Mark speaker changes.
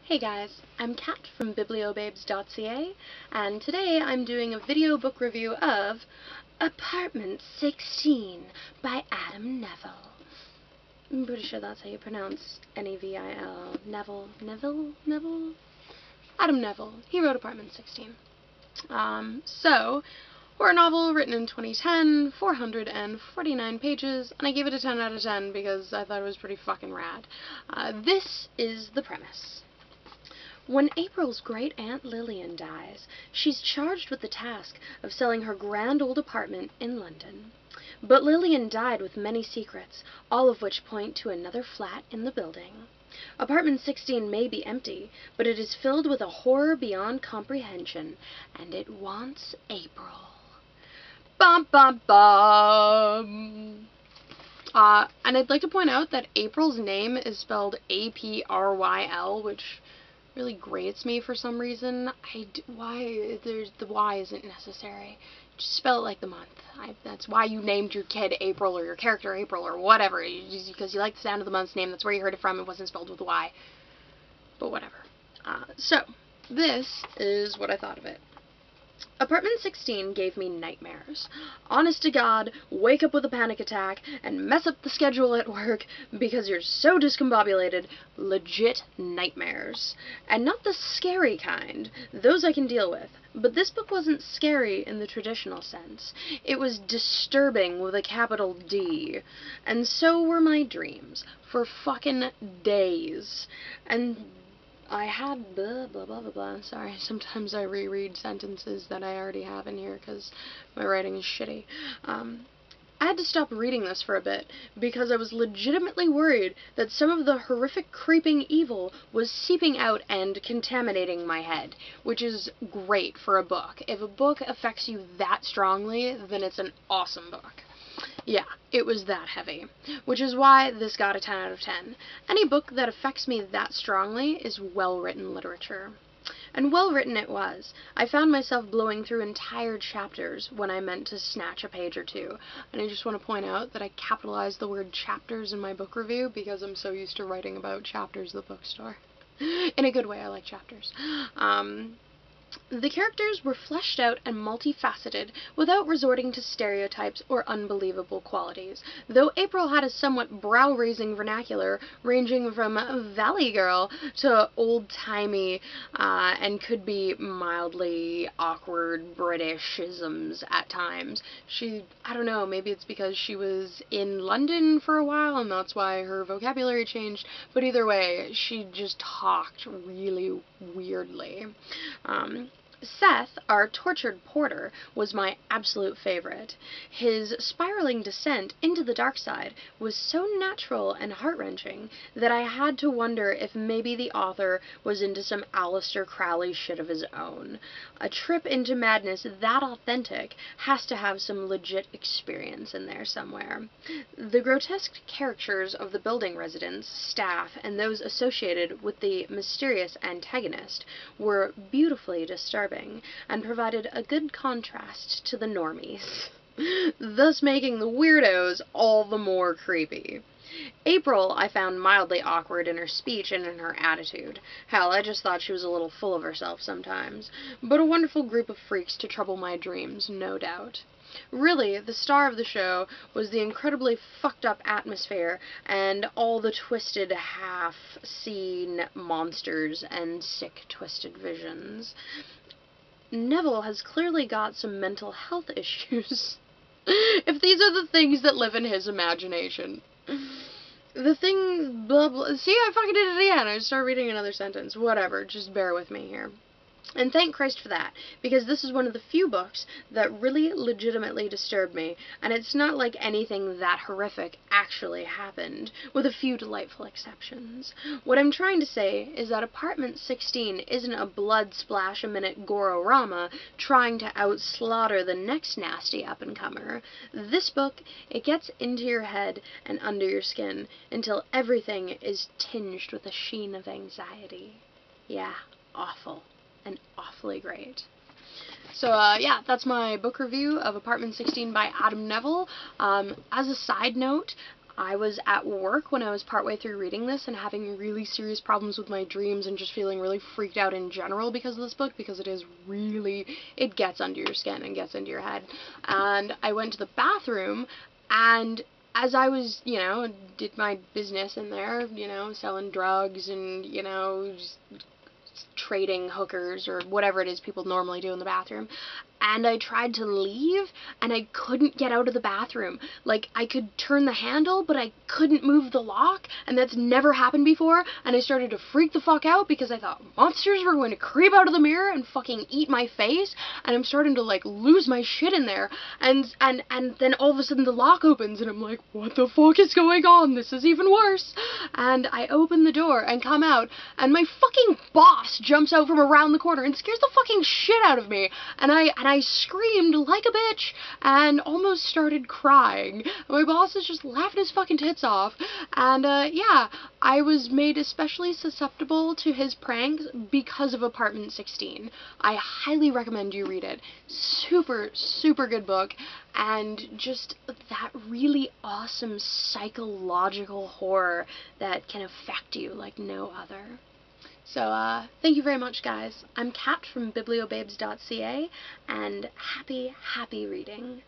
Speaker 1: Hey guys, I'm Kat from BiblioBabes.ca, and today I'm doing a video book review of Apartment 16 by Adam Nevill. I'm pretty sure that's how you pronounce N-E-V-I-L. Nevill? Adam Nevill. He wrote Apartment 16. Horror novel written in 2010, 449 pages, and I gave it a 10 out of 10 because I thought it was pretty fucking rad. This is the premise. When April's great-aunt Lillian dies, she's charged with the task of selling her grand old apartment in London. But Lillian died with many secrets, all of which point to another flat in the building. Apartment 16 may be empty, but it is filled with a horror beyond comprehension, and it wants April. Bum bum bum! And I'd like to point out that April's name is spelled A-P-R-Y-L, which really grates me for some reason. The Y isn't necessary. Just spell it like the month. That's why you named your kid April, or your character April, or whatever. Just because you like the sound of the month's name. That's where you heard it from. It wasn't spelled with a Y. But whatever. So, this is what I thought of it. Apartment 16 gave me nightmares. Honest to God, wake up with a panic attack and mess up the schedule at work because you're so discombobulated. Legit nightmares. And not the scary kind. Those I can deal with. But this book wasn't scary in the traditional sense. It was disturbing with a capital D. And so were my dreams. For fucking days. And I had blah, blah, blah, blah, blah. Sorry, sometimes I reread sentences that I already have in here because my writing is shitty. I had to stop reading this for a bit because I was legitimately worried that some of the horrific creeping evil was seeping out and contaminating my head, which is great for a book. If a book affects you that strongly, then it's an awesome book. Yeah, it was that heavy, which is why this got a 10 out of 10. Any book that affects me that strongly is well-written literature. And well-written it was. I found myself blowing through entire chapters when I meant to snatch a page or two. And I just want to point out that I capitalized the word chapters in my book review because I'm so used to writing about chapters at the bookstore. In a good way, I like chapters. The characters were fleshed out and multifaceted without resorting to stereotypes or unbelievable qualities, though April had a somewhat brow-raising vernacular ranging from Valley Girl to old-timey and could be mildly awkward Britishisms at times. I don't know, maybe it's because she was in London for a while and that's why her vocabulary changed, but either way, she just talked really weirdly. Seth, our tortured porter, was my absolute favorite. His spiraling descent into the dark side was so natural and heart-wrenching that I had to wonder if maybe the author was into some Aleister Crowley shit of his own. A trip into madness that authentic has to have some legit experience in there somewhere. The grotesque caricatures of the building residents, staff, and those associated with the mysterious antagonist were beautifully disturbing and provided a good contrast to the normies, thus making the weirdos all the more creepy. April I found mildly awkward in her speech and in her attitude. Hell, I just thought she was a little full of herself sometimes, but a wonderful group of freaks to trouble my dreams, no doubt. Really, the star of the show was the incredibly fucked-up atmosphere and all the twisted, half-seen monsters and sick, twisted visions. Nevill has clearly got some mental health issues. If these are the things that live in his imagination. The thing, blah, blah. See, I fucking did it again. I started reading another sentence. Whatever, just bear with me here. And thank Christ for that, because this is one of the few books that really legitimately disturbed me, and it's not like anything that horrific actually happened, with a few delightful exceptions. What I'm trying to say is that Apartment 16 isn't a blood-splash-a-minute gore-orama trying to out-slaughter the next nasty up-and-comer. This book, it gets into your head and under your skin until everything is tinged with a sheen of anxiety. Yeah, awful. And awfully great. So, yeah, that's my book review of Apartment 16 by Adam Nevill. As a side note, I was at work when I was partway through reading this and having really serious problems with my dreams and just feeling really freaked out in general because of this book, because it is really, it gets under your skin and gets into your head. And I went to the bathroom, and as I was, did my business in there, selling drugs and, just trading hookers or whatever it is people normally do in the bathroom, and I tried to leave, and I couldn't get out of the bathroom. Like, I could turn the handle, but I couldn't move the lock, and that's never happened before, and I started to freak the fuck out because I thought monsters were going to creep out of the mirror and fucking eat my face, and I'm starting to, like, lose my shit in there, and then all of a sudden the lock opens, and I'm like, what the fuck is going on? This is even worse. And I open the door and come out, and my fucking boss jumps out from around the corner and scares the fucking shit out of me, and I screamed like a bitch and almost started crying. My boss is just laughing his fucking tits off, and yeah, I was made especially susceptible to his pranks because of Apartment 16. I highly recommend you read it. Super, super good book, and just that really awesome psychological horror that can affect you like no other. So, thank you very much, guys. I'm Kat from BiblioBabes.ca, and happy reading.